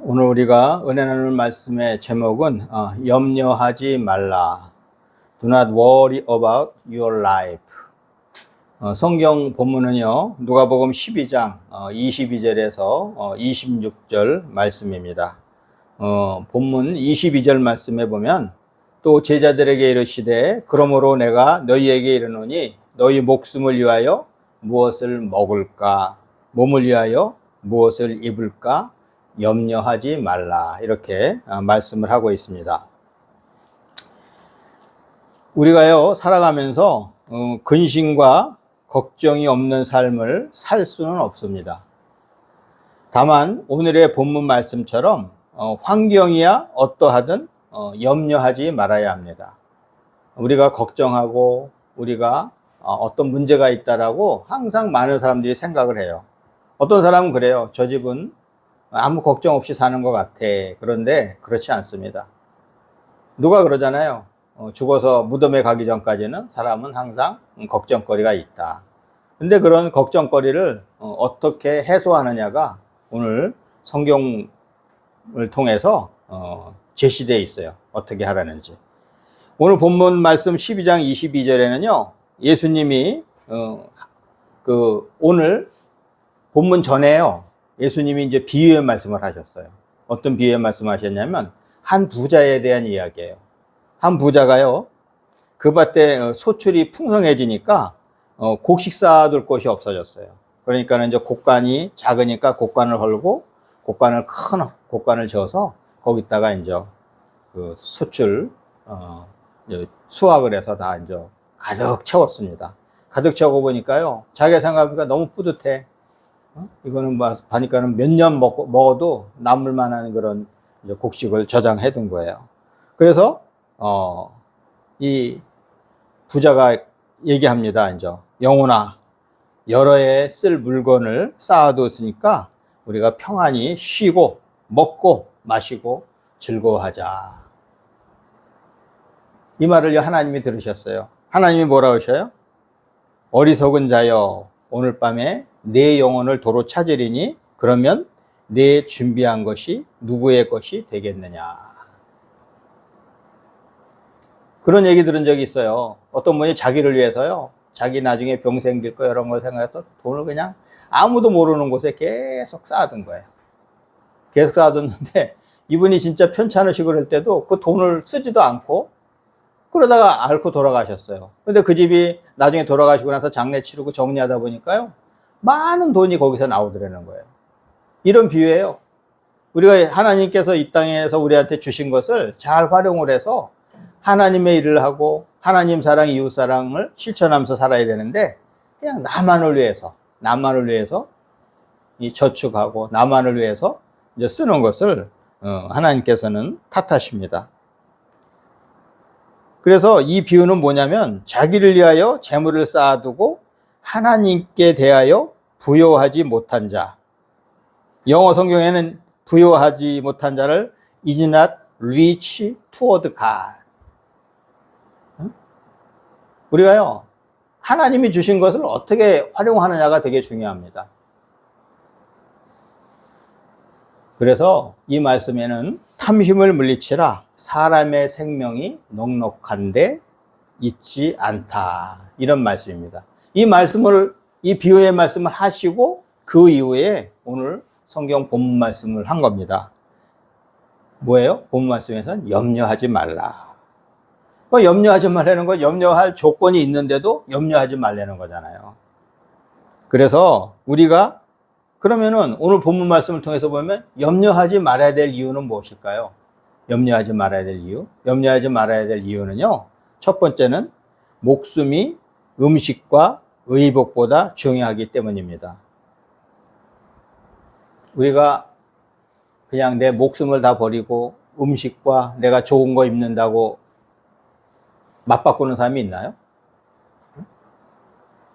오늘 우리가 은혜 나눌 말씀의 제목은 염려하지 말라. Do not worry about your life. 성경 본문은요, 누가복음 12장 22절에서 26절 말씀입니다. 본문 22절 말씀에 보면 또 제자들에게 이르시되 그러므로 내가 너희에게 이르노니 너희 목숨을 위하여 무엇을 먹을까, 몸을 위하여 무엇을 입을까 염려하지 말라, 이렇게 말씀을 하고 있습니다. 우리가요 살아가면서 근심과 걱정이 없는 삶을 살 수는 없습니다. 다만 오늘의 본문 말씀처럼 환경이야 어떠하든 염려하지 말아야 합니다. 우리가 걱정하고 우리가 어떤 문제가 있다라고 항상 많은 사람들이 생각을 해요. 어떤 사람은 그래요. 저 집은 아무 걱정 없이 사는 것 같아. 그런데 그렇지 않습니다. 누가 그러잖아요. 죽어서 무덤에 가기 전까지는 사람은 항상 걱정거리가 있다. 근데 그런 걱정거리를 어떻게 해소하느냐가 오늘 성경을 통해서 제시되어 있어요. 어떻게 하라는지. 오늘 본문 말씀 12장 22절에는요, 예수님이 오늘 본문 전에요, 예수님이 이제 비유의 말씀을 하셨어요. 어떤 비유의 말씀을 하셨냐면 한 부자에 대한 이야기예요. 한 부자가요, 그 밭에 소출이 풍성해지니까 곡식 쌓아둘 곳이 없어졌어요. 그러니까 이제 곡간이 작으니까 곡간을 헐고 큰 곡간을 지어서 거기다가 이제 그 소출 수확을 해서 다 이제 가득 채웠습니다. 가득 채우고 보니까요, 자기가 생각하니까 너무 뿌듯해. 이거는 보니까는 몇 년 먹어도 남을 만한 그런 곡식을 저장해 둔 거예요. 그래서 이 부자가 얘기합니다. 이제 영혼아, 여러 해 쓸 물건을 쌓아뒀으니까 우리가 평안히 쉬고 먹고 마시고 즐거워하자. 이 말을 하나님이 들으셨어요. 하나님이 뭐라고 하셔요? 어리석은 자여, 오늘 밤에 내 영혼을 도로 찾으리니 그러면 내 준비한 것이 누구의 것이 되겠느냐. 그런 얘기 들은 적이 있어요. 어떤 분이 자기를 위해서요, 자기 나중에 병 생길 거 이런 걸 생각해서 돈을 그냥 아무도 모르는 곳에 계속 쌓아둔 거예요. 계속 쌓아뒀는데 이분이 진짜 편찮으시고 그럴 때도 그 돈을 쓰지도 않고 그러다가 앓고 돌아가셨어요. 근데 그 집이 나중에 돌아가시고 나서 장례 치르고 정리하다 보니까요, 많은 돈이 거기서 나오더라는 거예요. 이런 비유예요. 우리가 하나님께서 이 땅에서 우리한테 주신 것을 잘 활용을 해서 하나님의 일을 하고 하나님 사랑, 이웃 사랑을 실천하면서 살아야 되는데 그냥 나만을 위해서 이 저축하고 나만을 위해서 이제 쓰는 것을 하나님께서는 탓하십니다. 그래서 이 비유는 뭐냐면 자기를 위하여 재물을 쌓아두고 하나님께 대하여 부요하지 못한 자. 영어 성경에는 부요하지 못한 자를 is not rich toward God. 우리가요, 하나님이 주신 것을 어떻게 활용하느냐가 되게 중요합니다. 그래서 이 말씀에는 탐심을 물리치라 사람의 생명이 넉넉한데 있지 않다, 이런 말씀입니다. 이 비유의 말씀을 하시고 그 이후에 오늘 성경 본문 말씀을 한 겁니다. 뭐예요? 본문 말씀에서는 염려하지 말라. 염려하지 말라는 건 염려할 조건이 있는데도 염려하지 말라는 거잖아요. 그래서 우리가 그러면은 오늘 본문 말씀을 통해서 보면 염려하지 말아야 될 이유는 무엇일까요? 염려하지 말아야 될 이유? 염려하지 말아야 될 이유는요, 첫 번째는 목숨이 음식과 의복보다 중요하기 때문입니다. 우리가 그냥 내 목숨을 다 버리고 음식과 내가 좋은 거 입는다고 맞바꾸는 사람이 있나요?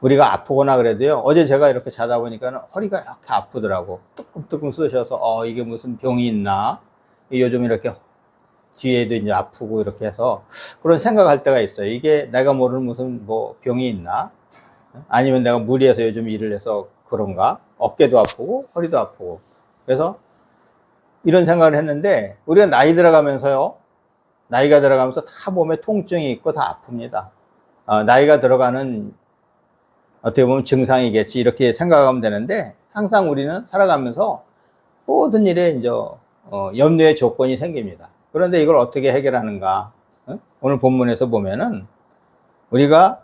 우리가 아프거나 그래도요, 어제 제가 이렇게 자다 보니까 허리가 이렇게 아프더라고. 뜨끔뜨끔 쑤셔서 이게 무슨 병이 있나? 요즘 이렇게 뒤에도 이제 아프고 이렇게 해서 그런 생각할 때가 있어요. 이게 내가 모르는 무슨 병이 있나? 아니면 내가 무리해서 요즘 일을 해서 그런가? 어깨도 아프고 허리도 아프고. 그래서 이런 생각을 했는데, 우리가 나이가 들어가면서 다 몸에 통증이 있고 다 아픕니다. 나이가 들어가는 어떻게 보면 증상이겠지, 이렇게 생각하면 되는데, 항상 우리는 살아가면서 모든 일에 이제 염려의 조건이 생깁니다. 그런데 이걸 어떻게 해결하는가? 오늘 본문에서 보면은 우리가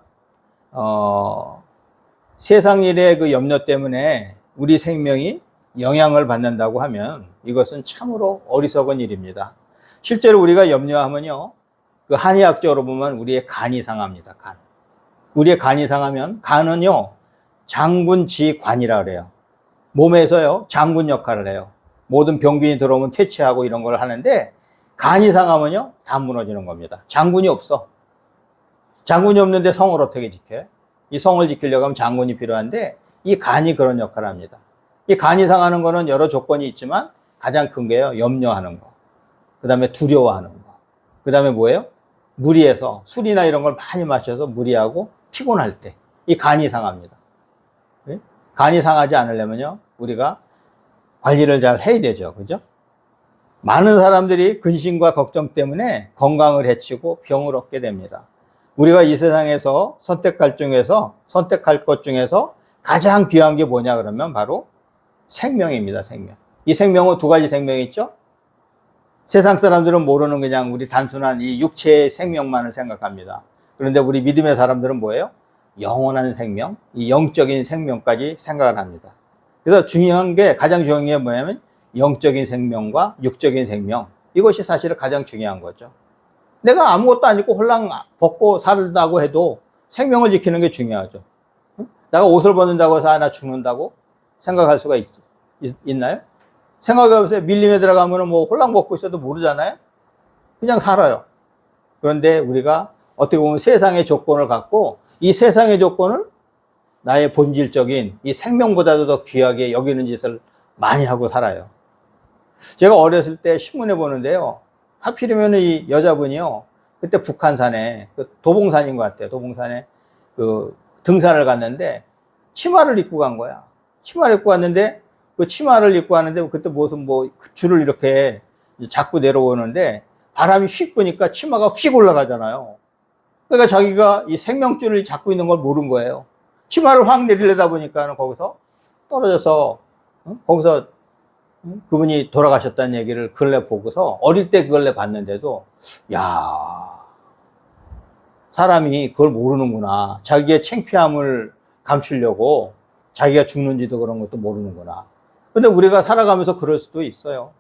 세상 일의 그 염려 때문에 우리 생명이 영향을 받는다고 하면 이것은 참으로 어리석은 일입니다. 실제로 우리가 염려하면요, 그 한의학적으로 보면 우리의 간이 상합니다. 간. 우리의 간이 상하면, 간은요 장군지관이라 그래요. 몸에서요 장군 역할을 해요. 모든 병균이 들어오면 퇴치하고 이런 걸 하는데, 간이 상하면요 다 무너지는 겁니다. 장군이 없어. 장군이 없는데 성을 어떻게 지켜요? 이 성을 지키려고 하면 장군이 필요한데, 이 간이 그런 역할을 합니다. 이 간이 상하는 거는 여러 조건이 있지만 가장 큰 게요, 염려하는 거, 그 다음에 두려워하는 거, 그 다음에 뭐예요? 무리해서 술이나 이런 걸 많이 마셔서 무리하고 피곤할 때 이 간이 상합니다. 간이 상하지 않으려면요 우리가 관리를 잘 해야 되죠. 그죠? 많은 사람들이 근심과 걱정 때문에 건강을 해치고 병을 얻게 됩니다. 우리가 이 세상에서 선택할 것 중에서 가장 귀한 게 뭐냐 그러면 바로 생명입니다. 생명. 이 생명은 두 가지 생명이 있죠. 세상 사람들은 모르는 그냥 우리 단순한 이 육체의 생명만을 생각합니다. 그런데 우리 믿음의 사람들은 뭐예요? 영원한 생명, 이 영적인 생명까지 생각을 합니다. 그래서 가장 중요한 게 뭐냐면 영적인 생명과 육적인 생명, 이것이 사실은 가장 중요한 거죠. 내가 아무것도 아니고 홀랑 벗고 살다고 해도 생명을 지키는 게 중요하죠. 내가 옷을 벗는다고 해서 나 죽는다고 생각할 수가 있나요? 생각해보세요. 밀림에 들어가면 뭐 홀랑 벗고 있어도 모르잖아요. 그냥 살아요. 그런데 우리가 어떻게 보면 세상의 조건을 갖고 이 세상의 조건을 나의 본질적인 이 생명보다도 더 귀하게 여기는 짓을 많이 하고 살아요. 제가 어렸을 때 신문에 보는데요, 하필이면 이 여자분이요, 그때 북한산에, 도봉산인 것 같아요. 도봉산에 그 등산을 갔는데 치마를 입고 간 거야. 치마를 입고 갔는데, 그 치마를 입고 가는데 그때 무슨 줄을 이렇게 잡고 내려오는데 바람이 휙 부니까 치마가 휙 올라가잖아요. 그러니까 자기가 이 생명줄을 잡고 있는 걸 모른 거예요. 치마를 확 내리려다 보니까 거기서 떨어져서, 거기서 그분이 돌아가셨다는 얘기를 근래 보고서, 어릴 때 그걸 봤는데도, 야, 사람이 그걸 모르는구나. 자기의 창피함을 감추려고 자기가 죽는지도 그런 것도 모르는구나. 근데 우리가 살아가면서 그럴 수도 있어요.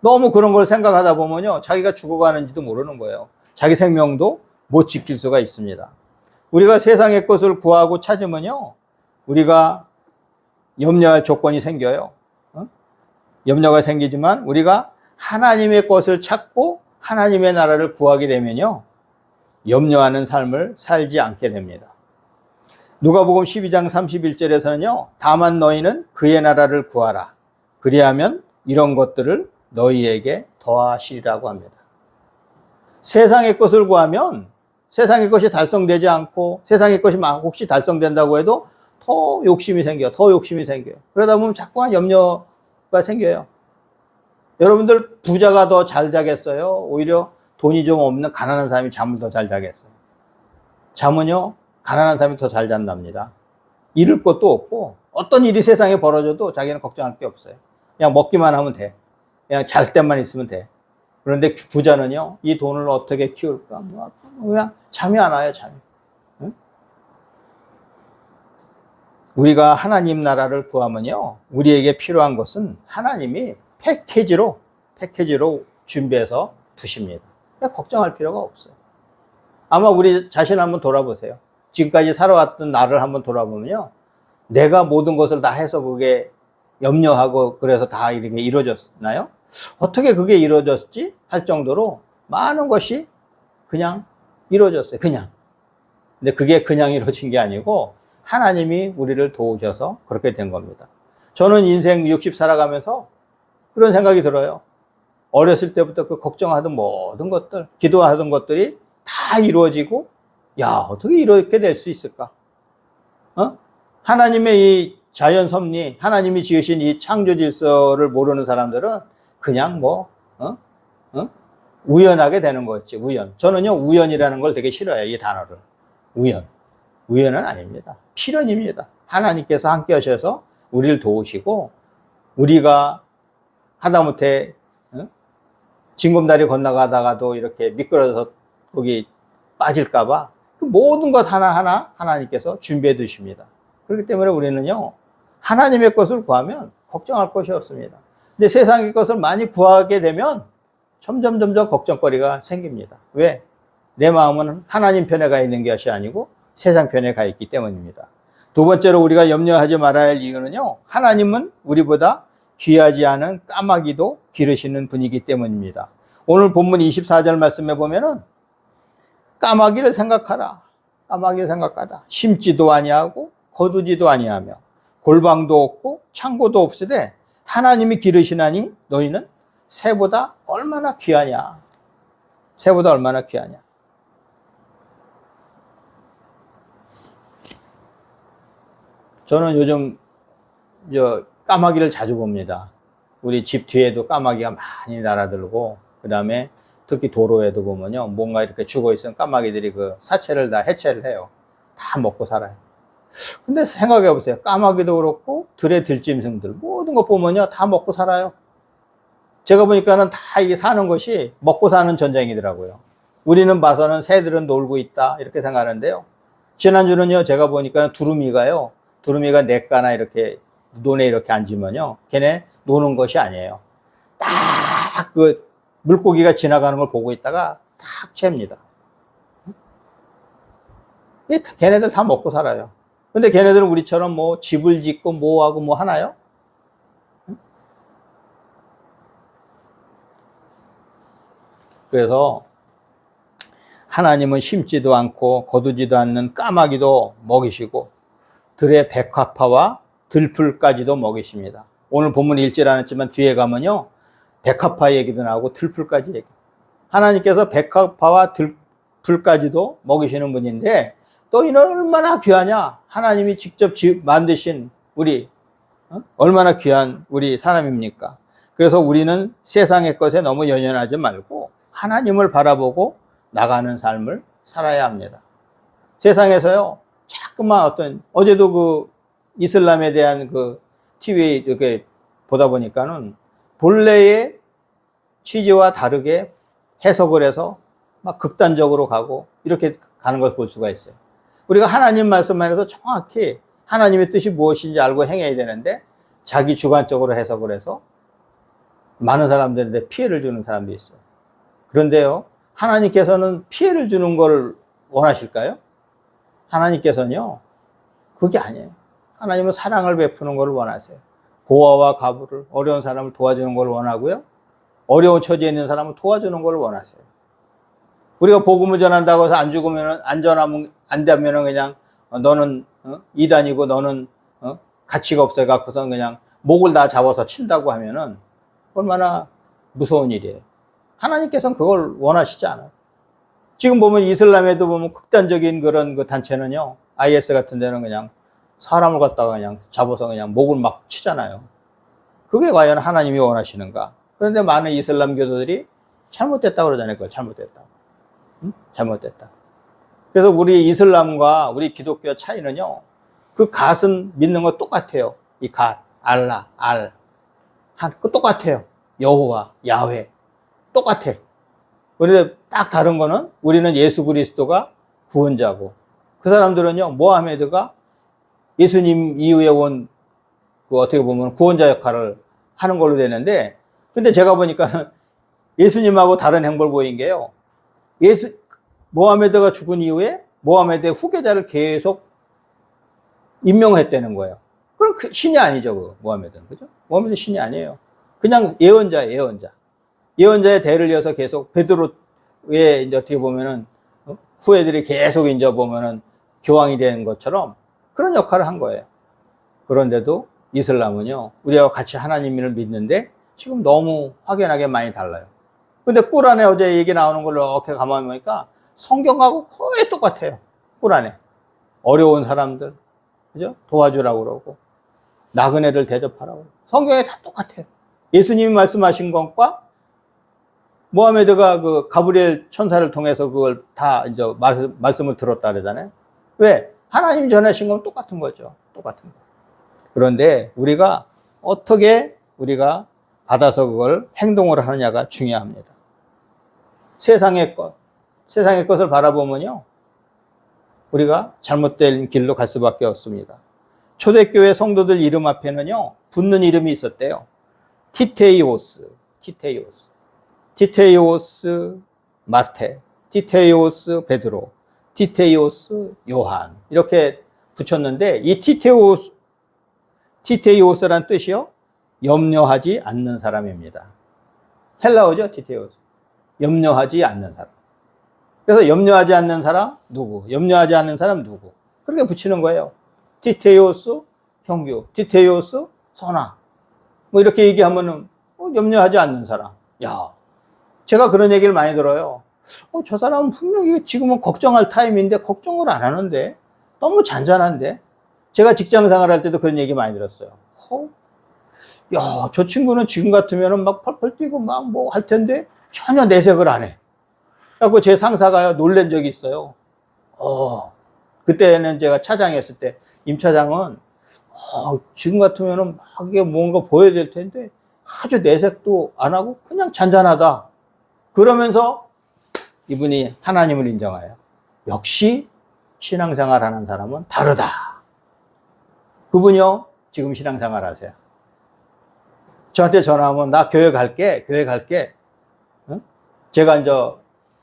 너무 그런 걸 생각하다 보면요, 자기가 죽어가는지도 모르는 거예요. 자기 생명도 못 지킬 수가 있습니다. 우리가 세상의 것을 구하고 찾으면요, 우리가 염려할 조건이 생겨요. 염려가 생기지만 우리가 하나님의 것을 찾고 하나님의 나라를 구하게 되면요, 염려하는 삶을 살지 않게 됩니다. 누가복음 12장 31절에서는요, 다만 너희는 그의 나라를 구하라. 그리하면 이런 것들을 너희에게 더하시리라고 합니다. 세상의 것을 구하면 세상의 것이 달성되지 않고, 세상의 것이 혹시 달성된다고 해도 더 욕심이 생겨요. 그러다 보면 자꾸만 염려가 생겨요. 여러분들 부자가 더 잘 자겠어요? 오히려 돈이 좀 없는 가난한 사람이 잠을 더 잘 자겠어요? 잠은요, 가난한 사람이 더 잘 잔답니다. 잃을 것도 없고, 어떤 일이 세상에 벌어져도 자기는 걱정할 게 없어요. 그냥 먹기만 하면 돼. 그냥 잘 때만 있으면 돼. 그런데 부자는요, 이 돈을 어떻게 키울까? 그냥 잠이 안 와요, 잠이. 응? 우리가 하나님 나라를 구하면요, 우리에게 필요한 것은 하나님이 패키지로 준비해서 두십니다. 걱정할 필요가 없어요. 아마 우리 자신 한번 돌아보세요. 지금까지 살아왔던 나를 한번 돌아보면요, 내가 모든 것을 다 해서 그게 염려하고 그래서 다 이렇게 이루어졌나요? 어떻게 그게 이루어졌지? 할 정도로 많은 것이 그냥 이루어졌어요. 그냥. 근데 그게 그냥 이루어진 게 아니고 하나님이 우리를 도우셔서 그렇게 된 겁니다. 저는 인생 60 살아가면서 그런 생각이 들어요. 어렸을 때부터 그 걱정하던 모든 것들, 기도하던 것들이 다 이루어지고, 야, 어떻게 이렇게 될 수 있을까? 하나님의 이 자연 섭리, 하나님이 지으신 이 창조 질서를 모르는 사람들은 그냥 뭐, 우연하게 되는 거였지, 우연. 저는요, 우연이라는 걸 되게 싫어해요, 이 단어를. 우연. 우연은 아닙니다. 필연입니다. 하나님께서 함께 하셔서 우리를 도우시고, 우리가 하다못해, 징검다리 건너가다가도 이렇게 미끄러져서 거기 빠질까봐 그 모든 것 하나하나 하나님께서 준비해 두십니다. 그렇기 때문에 우리는요, 하나님의 것을 구하면 걱정할 것이 없습니다. 근데 세상의 것을 많이 구하게 되면 점점 걱정거리가 생깁니다. 왜? 내 마음은 하나님 편에 가 있는 것이 아니고 세상 편에 가 있기 때문입니다. 두 번째로 우리가 염려하지 말아야 할 이유는요, 하나님은 우리보다 귀하지 않은 까마귀도 기르시는 분이기 때문입니다. 오늘 본문 24절 말씀에 보면은 까마귀를 생각하라. 까마귀를 생각하다. 심지도 아니하고 거두지도 아니하며 골방도 없고 창고도 없으되 하나님이 기르시나니 너희는 새보다 얼마나 귀하냐. 새보다 얼마나 귀하냐. 저는 요즘 까마귀를 자주 봅니다. 우리 집 뒤에도 까마귀가 많이 날아들고, 그 다음에 특히 도로에도 보면요, 뭔가 이렇게 죽어 있으면 까마귀들이 그 사체를 다 해체를 해요. 다 먹고 살아요. 근데 생각해 보세요. 까마귀도 그렇고 들의 들짐승들 모든 거 보면요, 다 먹고 살아요. 제가 보니까는 다 이게 사는 것이 먹고 사는 전쟁이더라고요. 우리는 봐서는 새들은 놀고 있다 이렇게 생각하는데요. 지난주는요, 제가 보니까 두루미가 냇가나 이렇게 논에 이렇게 앉으면요, 걔네 노는 것이 아니에요. 딱 그 물고기가 지나가는 걸 보고 있다가 탁 챕니다. 걔네들 다 먹고 살아요. 근데 걔네들은 우리처럼 뭐 집을 짓고 뭐 하고 뭐 하나요? 그래서 하나님은 심지도 않고 거두지도 않는 까마귀도 먹이시고 들의 백합화와 들풀까지도 먹이십니다. 오늘 본문 읽질 않았지만 뒤에 가면요, 백합화 얘기도 나오고 들풀까지 얘기. 하나님께서 백합화와 들풀까지도 먹이시는 분인데 또 이는 얼마나 귀하냐. 하나님이 직접 만드신 우리, 얼마나 귀한 우리 사람입니까? 그래서 우리는 세상의 것에 너무 연연하지 말고 하나님을 바라보고 나가는 삶을 살아야 합니다. 세상에서요, 자꾸만 어제도 그 이슬람에 대한 그 TV에 이렇게 보다 보니까는 본래의 취지와 다르게 해석을 해서 막 극단적으로 가고 이렇게 가는 걸 볼 수가 있어요. 우리가 하나님 말씀만 해서 정확히 하나님의 뜻이 무엇인지 알고 행해야 되는데 자기 주관적으로 해석을 해서 많은 사람들한테 피해를 주는 사람도 있어요. 그런데요, 하나님께서는 피해를 주는 걸 원하실까요? 하나님께서는요, 그게 아니에요. 하나님은 사랑을 베푸는 걸 원하세요. 고아와 가부를, 어려운 사람을 도와주는 걸 원하고요, 어려운 처지에 있는 사람을 도와주는 걸 원하세요. 우리가 복음을 전한다고 해서 안 되면 그냥 너는 이단이고 너는 가치가 없어 갖고서 그냥 목을 다 잡아서 친다고 하면은 얼마나 무서운 일이에요. 하나님께서는 그걸 원하시지 않아요. 지금 보면 이슬람에도 보면 극단적인 그런 그 단체는요, IS 같은 데는 그냥 사람을 갖다가 그냥 잡아서 그냥 목을 막 치잖아요. 그게 과연 하나님이 원하시는가? 그런데 많은 이슬람 교도들이 잘못됐다고 그러잖아요. 그걸 잘못됐다. 잘못됐다. 그래서 우리 이슬람과 우리 기독교 차이는요, 그 갓은 믿는 거 똑같아요. 이 갓, 알라, 그 똑같아요. 여호와, 야훼. 똑같아. 그런데 딱 다른 거는 우리는 예수 그리스도가 구원자고, 그 사람들은요, 모하메드가 예수님 이후에 온, 어떻게 보면 구원자 역할을 하는 걸로 되는데, 근데 제가 보니까는 예수님하고 다른 행보를 보인 게요, 모하메드가 죽은 이후에 모하메드의 후계자를 계속 임명했다는 거예요. 그럼 신이 아니죠, 모하메드는. 그죠? 모하메드 신이 아니에요. 그냥 예언자예요, 예언자. 예언자의 대를 이어서 계속 베드로의 이제 어떻게 보면은 후예들이 계속 이제 보면은 교황이 되는 것처럼 그런 역할을 한 거예요. 그런데도 이슬람은요, 우리와 같이 하나님을 믿는데 지금 너무 확연하게 많이 달라요. 근데 꿀안에 어제 얘기 나오는 걸 이렇게 가만히 보니까 성경하고 거의 똑같아요. 꿀안에. 어려운 사람들, 그죠? 도와주라고 그러고, 나그네를 대접하라고. 성경에 다 똑같아요. 예수님이 말씀하신 것과 모하메드가 그 가브리엘 천사를 통해서 그걸 다 이제 말씀을 들었다 그러잖아요. 왜? 하나님이 전하신 건 똑같은 거죠. 똑같은 거. 그런데 우리가 어떻게 우리가 받아서 그걸 행동을 하느냐가 중요합니다. 세상의 것을 바라보면요, 우리가 잘못된 길로 갈 수밖에 없습니다. 초대교회 성도들 이름 앞에는요, 붙는 이름이 있었대요. 티테이오스 마테, 티테이오스 베드로, 티테이오스 요한, 이렇게 붙였는데, 이 티테이오스란 뜻이요, 염려하지 않는 사람입니다. 헬라어죠, 티테이오스. 염려하지 않는 사람. 그래서 염려하지 않는 사람 누구? 염려하지 않는 사람 누구? 그렇게 붙이는 거예요. 티테이오스 형규, 티테이오스 선아. 뭐 이렇게 얘기하면은 염려하지 않는 사람. 야, 제가 그런 얘기를 많이 들어요. 저 사람은 분명히 지금은 걱정할 타임인데 걱정을 안 하는데 너무 잔잔한데. 제가 직장 생활할 때도 그런 얘기 많이 들었어요. 야, 저 친구는 지금 같으면은 막 펄펄 뛰고 막 뭐 할 텐데 전혀 내색을 안 해. 그래서 제 상사가 놀란 적이 있어요. 그때는 제가 차장이었을 때, 임 차장은, 지금 같으면은 막 이게 뭔가 보여야 될 텐데, 아주 내색도 안 하고 그냥 잔잔하다. 그러면서 이분이 하나님을 인정해요. 역시 신앙생활 하는 사람은 다르다. 그분이요, 지금 신앙생활 하세요. 저한테 전화하면, 나 교회 갈게. 응? 제가 이제,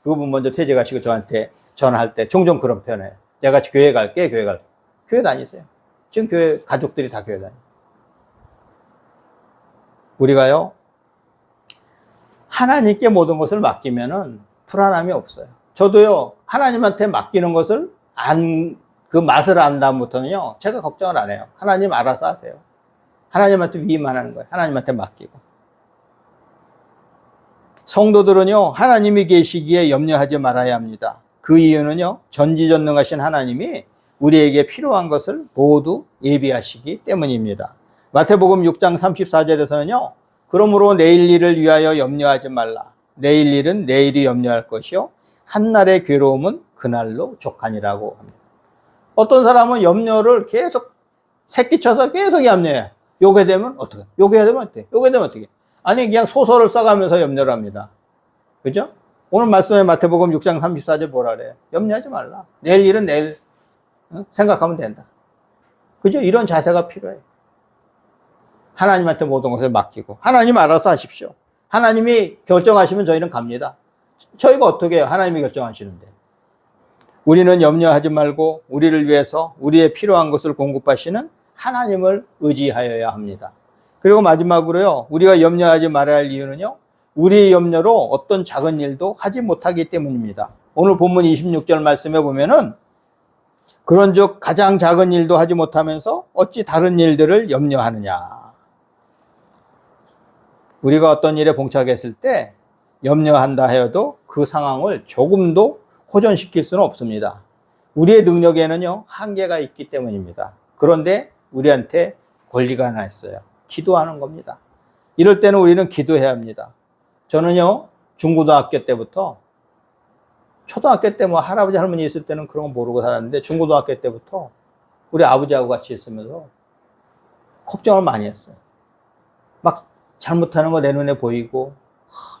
그분 먼저 퇴직하시고 저한테 전화할 때 종종 그런 표현해요. 내가 교회 갈게. 교회 다니세요. 지금 교회, 가족들이 다 교회 다녀요. 우리가요, 하나님께 모든 것을 맡기면은 불안함이 없어요. 저도요, 하나님한테 맡기는 것을 그 맛을 안 다음부터는요, 제가 걱정을 안 해요. 하나님 알아서 하세요. 하나님한테 위임만 하는 거예요. 하나님한테 맡기고. 성도들은요, 하나님이 계시기에 염려하지 말아야 합니다. 그 이유는요, 전지전능하신 하나님이 우리에게 필요한 것을 모두 예비하시기 때문입니다. 마태복음 6장 34절에서는요, 그러므로 내일 일을 위하여 염려하지 말라. 내일 일은 내일이 염려할 것이요, 한날의 괴로움은 그날로 족하니라고 합니다. 어떤 사람은 염려를 계속 새끼쳐서 계속 염려해요. 요게 되면 어떻게? 요게 되면 어떻게? 요게 되면 어떻게? 아니, 그냥 소설을 써가면서 염려를 합니다. 그죠? 오늘 말씀에 마태복음 6장 34절 뭐라 그래요? 염려하지 말라. 내일 일은 내일 생각하면 된다. 그죠? 이런 자세가 필요해요. 하나님한테 모든 것을 맡기고, 하나님 알아서 하십시오. 하나님이 결정하시면 저희는 갑니다. 저희가 어떻게 해요? 하나님이 결정하시는데. 우리는 염려하지 말고 우리를 위해서 우리의 필요한 것을 공급하시는 하나님을 의지하여야 합니다. 그리고 마지막으로요, 우리가 염려하지 말아야 할 이유는요, 우리의 염려로 어떤 작은 일도 하지 못하기 때문입니다. 오늘 본문 26절 말씀에 보면은, 그런즉 가장 작은 일도 하지 못하면서 어찌 다른 일들을 염려하느냐. 우리가 어떤 일에 봉착했을 때 염려한다 해도 그 상황을 조금도 호전시킬 수는 없습니다. 우리의 능력에는요, 한계가 있기 때문입니다. 그런데 우리한테 권리가 하나 있어요. 기도하는 겁니다. 이럴 때는 우리는 기도해야 합니다. 저는요, 중고등학교 때부터, 초등학교 때 뭐 할아버지 할머니 있을 때는 그런 거 모르고 살았는데, 중고등학교 때부터 우리 아버지하고 같이 있으면서 걱정을 많이 했어요. 막 잘못하는 거 내 눈에 보이고,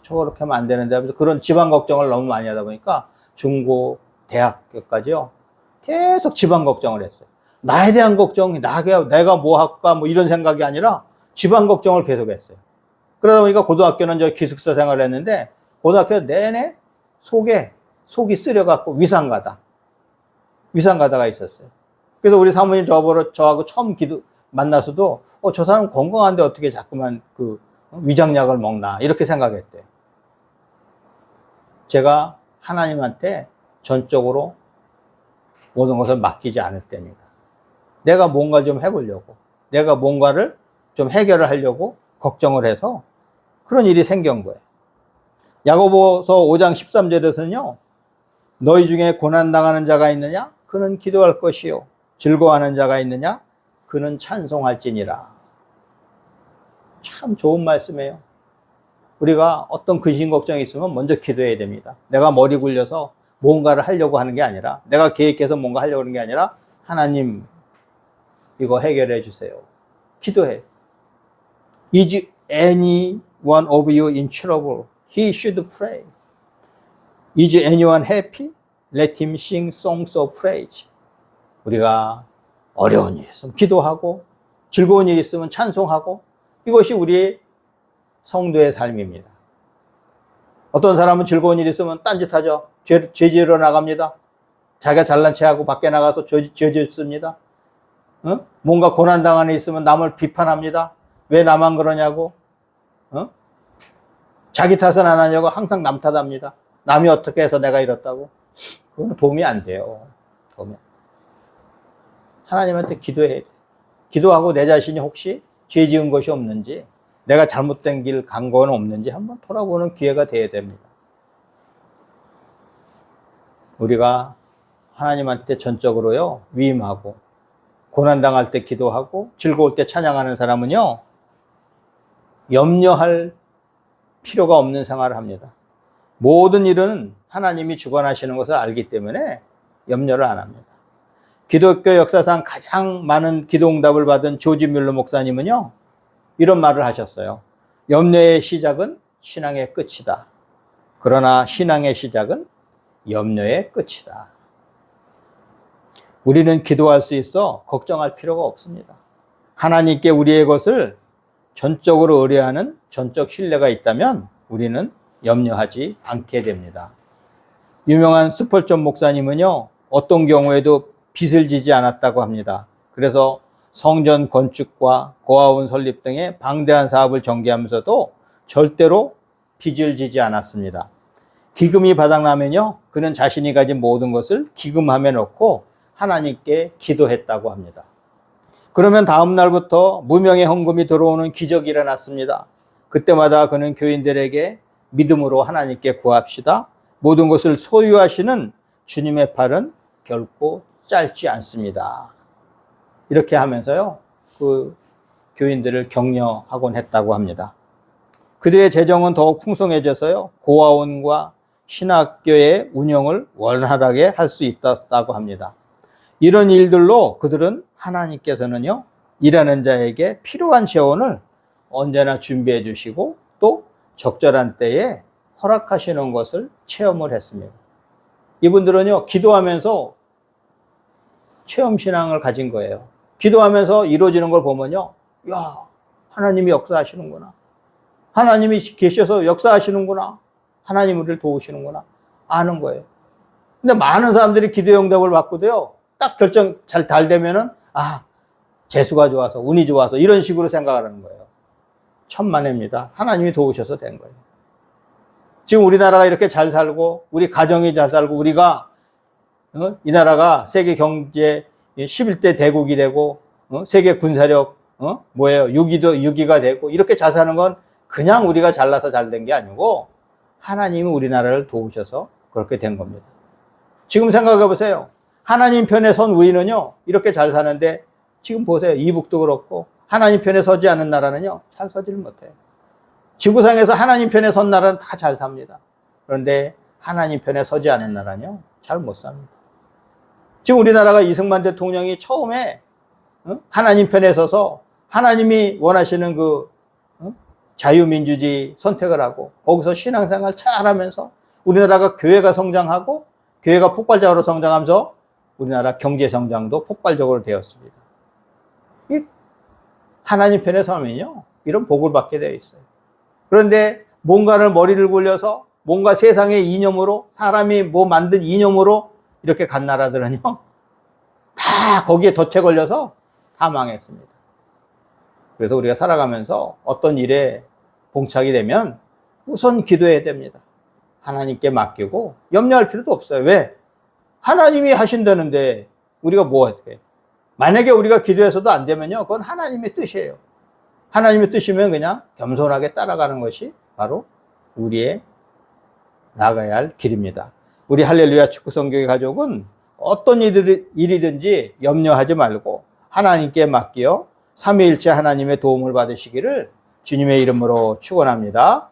저거 그렇게 하면 안 되는데 하면서 그런 집안 걱정을 너무 많이 하다 보니까 중고, 대학교까지요, 계속 집안 걱정을 했어요. 나에 대한 걱정이, 내가 뭐 할까, 뭐 이런 생각이 아니라 집안 걱정을 계속 했어요. 그러다 보니까 고등학교는 저 기숙사 생활을 했는데, 고등학교 내내 속이 쓰려갖고 위상가다가 있었어요. 그래서 우리 사모님 저하고 처음 만나서도, 저 사람 건강한데 어떻게 자꾸만 그 위장약을 먹나, 이렇게 생각했대요. 제가 하나님한테 전적으로 모든 것을 맡기지 않을 때입니다. 내가 뭔가 좀 해보려고, 내가 뭔가를 좀 해결을 하려고 걱정을 해서 그런 일이 생긴 거예요. 야고보서 5장 13절에서는요, 너희 중에 고난당하는 자가 있느냐? 그는 기도할 것이요. 즐거워하는 자가 있느냐? 그는 찬송할지니라. 참 좋은 말씀이에요. 우리가 어떤 근심 걱정이 있으면 먼저 기도해야 됩니다. 내가 머리 굴려서 뭔가를 하려고 하는 게 아니라, 내가 계획해서 뭔가 하려고 하는 게 아니라, 하나님 이거 해결해 주세요. 기도해. Is any one of you in trouble? He should pray. Is anyone happy? Let him sing songs of praise. 우리가 어려운 일 있으면 기도하고, 즐거운 일 있으면 찬송하고, 이것이 우리의 성도의 삶입니다. 어떤 사람은 즐거운 일 있으면 딴짓하죠. 죄 지으러 나갑니다. 자기가 잘난 체하고 밖에 나가서 죄 짓습니다. 뭔가 고난당하는 일 있으면 남을 비판합니다. 왜 나만 그러냐고. 자기 탓은 안 하냐고 항상 남 탓합니다. 남이 어떻게 해서 내가 이렇다고. 그건 도움이 안 돼요. 하나님한테 기도해야 돼. 기도하고 내 자신이 혹시 죄 지은 것이 없는지, 내가 잘못된 길 간 건 없는지 한번 돌아보는 기회가 돼야 됩니다. 우리가 하나님한테 전적으로요, 위임하고, 고난당할 때 기도하고, 즐거울 때 찬양하는 사람은요, 염려할 필요가 없는 생활을 합니다. 모든 일은 하나님이 주관하시는 것을 알기 때문에 염려를 안 합니다. 기독교 역사상 가장 많은 기도응답을 받은 조지 뮬러 목사님은요, 이런 말을 하셨어요. 염려의 시작은 신앙의 끝이다. 그러나 신앙의 시작은 염려의 끝이다. 우리는 기도할 수 있어 걱정할 필요가 없습니다. 하나님께 우리의 것을 전적으로 의뢰하는 전적 신뢰가 있다면 우리는 염려하지 않게 됩니다. 유명한 스펄전 목사님은요, 어떤 경우에도 빚을 지지 않았다고 합니다. 그래서 성전 건축과 고아원 설립 등의 방대한 사업을 전개하면서도 절대로 빚을 지지 않았습니다. 기금이 바닥나면요, 그는 자신이 가진 모든 것을 기금함에 넣고 하나님께 기도했다고 합니다. 그러면 다음 날부터 무명의 헌금이 들어오는 기적이 일어났습니다. 그때마다 그는 교인들에게 믿음으로 하나님께 구합시다. 모든 것을 소유하시는 주님의 팔은 결코 짧지 않습니다. 이렇게 하면서요, 그 교인들을 격려하곤 했다고 합니다. 그들의 재정은 더욱 풍성해져서요, 고아원과 신학교의 운영을 원활하게 할 수 있었다고 합니다. 이런 일들로 그들은 하나님께서는요, 일하는 자에게 필요한 재원을 언제나 준비해 주시고 또 적절한 때에 허락하시는 것을 체험을 했습니다. 이분들은요, 기도하면서 체험신앙을 가진 거예요. 기도하면서 이루어지는 걸 보면요, 야, 하나님이 역사하시는구나. 하나님이 계셔서 역사하시는구나. 하나님 우리를 도우시는구나. 아는 거예요. 근데 많은 사람들이 기도의 응답을 받고도요, 딱 결정 잘 되면은, 아, 재수가 좋아서, 운이 좋아서, 이런 식으로 생각을 하는 거예요. 천만에입니다. 하나님이 도우셔서 된 거예요. 지금 우리나라가 이렇게 잘 살고, 우리 가정이 잘 살고, 우리가, 이 나라가 세계 경제 11대 대국이 되고, 세계 군사력, 6위가 되고, 이렇게 잘 사는 건 그냥 우리가 잘나서 잘 된 게 아니고, 하나님이 우리나라를 도우셔서 그렇게 된 겁니다. 지금 생각해 보세요. 하나님 편에 선 우리는요, 이렇게 잘 사는데, 지금 보세요. 이북도 그렇고, 하나님 편에 서지 않은 나라는요, 잘 서지를 못해요. 지구상에서 하나님 편에 선 나라는 다 잘 삽니다. 그런데 하나님 편에 서지 않은 나라는요, 잘 못 삽니다. 지금 우리나라가 이승만 대통령이 처음에 하나님 편에 서서 하나님이 원하시는 그 자유민주주의 선택을 하고 거기서 신앙생활 잘 하면서 우리나라가 교회가 성장하고 교회가 폭발적으로 성장하면서 우리나라 경제 성장도 폭발적으로 되었습니다. 이 하나님 편에 서면요, 이런 복을 받게 되어 있어요. 그런데 뭔가를 머리를 굴려서 뭔가 세상의 이념으로, 사람이 뭐 만든 이념으로 이렇게 간 나라들은요, 다 거기에 덫에 걸려서 다 망했습니다. 그래서 우리가 살아가면서 어떤 일에 봉착이 되면 우선 기도해야 됩니다. 하나님께 맡기고 염려할 필요도 없어요. 왜? 하나님이 하신다는데 우리가 뭐 할까요? 만약에 우리가 기도해서도 안 되면요, 그건 하나님의 뜻이에요. 하나님의 뜻이면 그냥 겸손하게 따라가는 것이 바로 우리의 나아가야 할 길입니다. 우리 할렐루야 축구 성교회 가족은 어떤 일이든지 염려하지 말고 하나님께 맡겨 삼위일체 하나님의 도움을 받으시기를 주님의 이름으로 축원합니다.